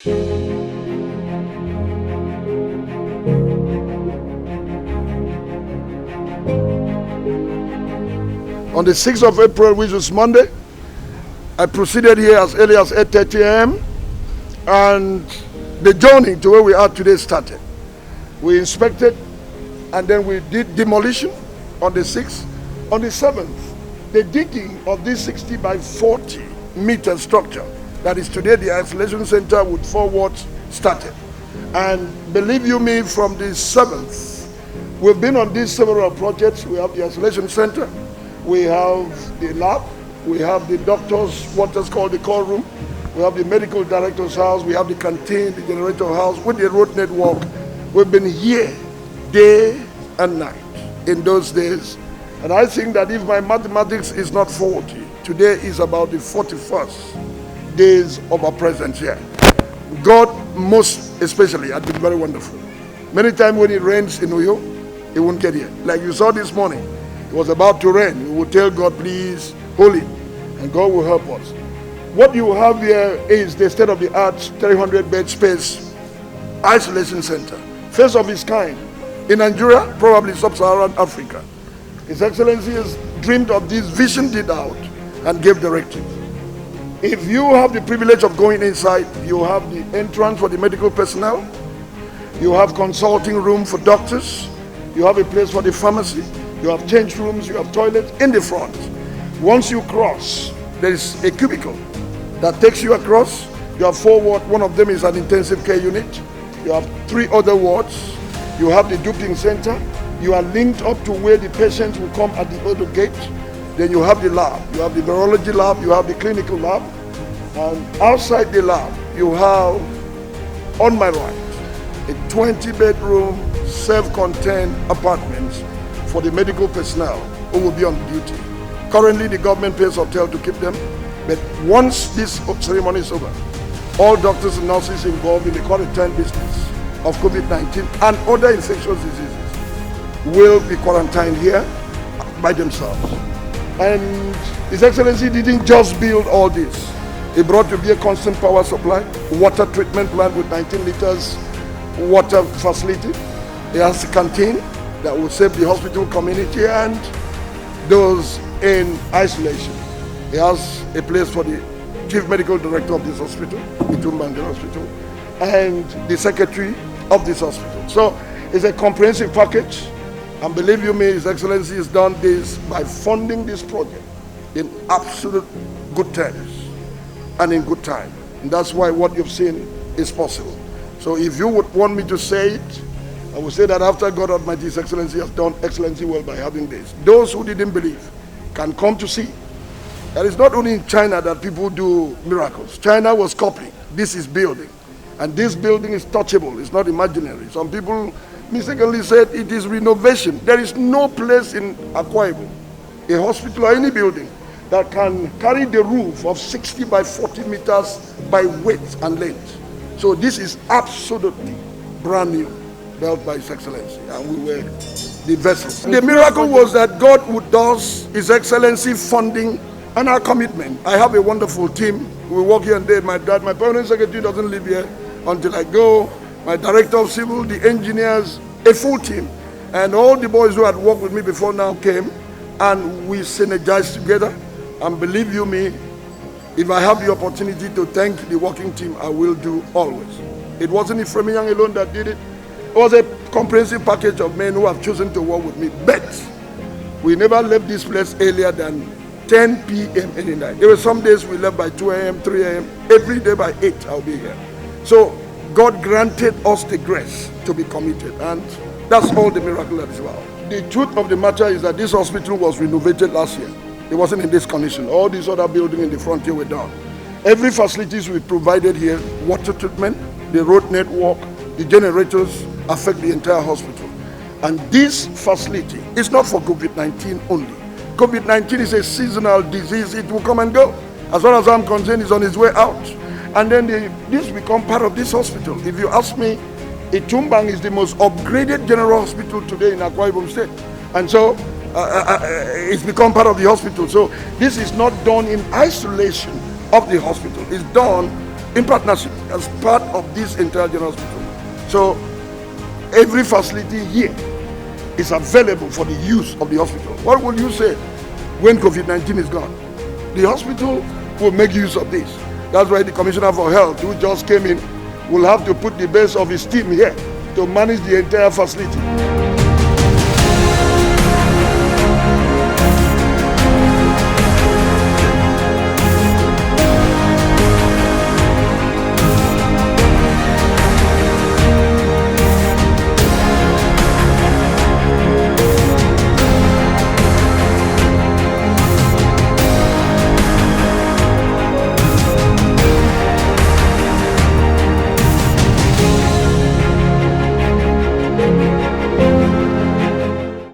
On the 6th of April, which was Monday, I proceeded here as early as 8:30 a.m. and the journey to where we are today started. We inspected and then we did demolition on the 6th. On the 7th, the digging of this 60 by 40 meter structure that is today the isolation center with 4 wards started. And believe you me, from the 7th, we've been on these several projects. We have the isolation center, we have the lab, we have the doctor's, what is called the call room, we have the medical director's house, we have the canteen, the generator house, with the road network. We've been here day and night in those days. And I think that if my mathematics is not faulty, today is about the 41st days of our presence here. God most especially has been very wonderful. Many times when it rains in Uyo, it won't get here. Like you saw this morning, it was about to rain. We would tell God, please hold it, and God will help us. What you have here is the state-of-the-art 300-bed space isolation center, first of its kind in Nigeria, probably sub-Saharan Africa. His Excellency has dreamed of this, visioned it out, and gave directive. If you have the privilege of going inside, you have the entrance for the medical personnel, you have consulting room for doctors, you have a place for the pharmacy, you have change rooms, you have toilets in the front. Once you cross, there is a cubicle that takes you across. You have 4 wards, one of them is an intensive care unit. You have 3 other wards. You have the duping center. You are linked up to where the patients will come at the other gate. Then you have the lab. You have the virology lab, you have the clinical lab. And outside the lab, you have, on my right, a 20-bedroom, self-contained apartments for the medical personnel who will be on duty. Currently, the government pays hotel to keep them, but once this ceremony is over, all doctors and nurses involved in the quarantine business of COVID-19 and other infectious diseases will be quarantined here by themselves. And His Excellency didn't just build all this. He brought to be a constant power supply, water treatment plant with 19 liters water facility. He has a canteen that will save the hospital community and those in isolation. He has a place for the chief medical director of this hospital, Mbang hospital, and the secretary of this hospital. So it's a comprehensive package. And believe you me, His Excellency has done this by funding this project in absolute good terms and in good time. And that's why what you've seen is possible. So if you would want me to say it, I would say that after God Almighty, His Excellency has done excellency well by having this. Those who didn't believe can come to see. It is not only in China that people do miracles. China was copying. This is building. And this building is touchable. It's not imaginary. Some people mistakenly said it is renovation. There is no place in Akwa Ibom, a hospital or any building, that can carry the roof of 60 by 40 meters by width and length. So this is absolutely brand new, built by His Excellency, and we were the vessels. The miracle was that God would does His Excellency funding and our commitment. I have a wonderful team. We work here and there. My dad, my permanent secretary doesn't live here until I go. My director of civil, the engineers, a full team. And all the boys who had worked with me before now came, and we synergized together. And believe you me, if I have the opportunity to thank the working team, I will do always. It wasn't Ephraim Inyang alone that did it. It was a comprehensive package of men who have chosen to work with me. But we never left this place earlier than 10 p.m. any night. There were some days we left by 2 a.m., 3 a.m. Every day by 8, I'll be here. So God granted us the grace to be committed, and that's all the miracle that is about. The truth of the matter is that this hospital was renovated last year. It wasn't in this condition. All these other buildings in the frontier were done. Every facilities we provided here, water treatment, the road network, the generators affect the entire hospital. And this facility is not for COVID-19 only. COVID-19 is a seasonal disease. It will come and go. As far as I'm concerned, it's on its way out. And then this become part of this hospital. If you ask me, Mbang is the most upgraded general hospital today in Akwa Ibom State. And so it's become part of the hospital. So this is not done in isolation of the hospital. It's done in partnership as part of this entire general hospital. So every facility here is available for the use of the hospital. What will you say when COVID-19 is gone? The hospital will make use of this. That's why the Commissioner for Health, who just came in, will have to put the base of his team here to manage the entire facility.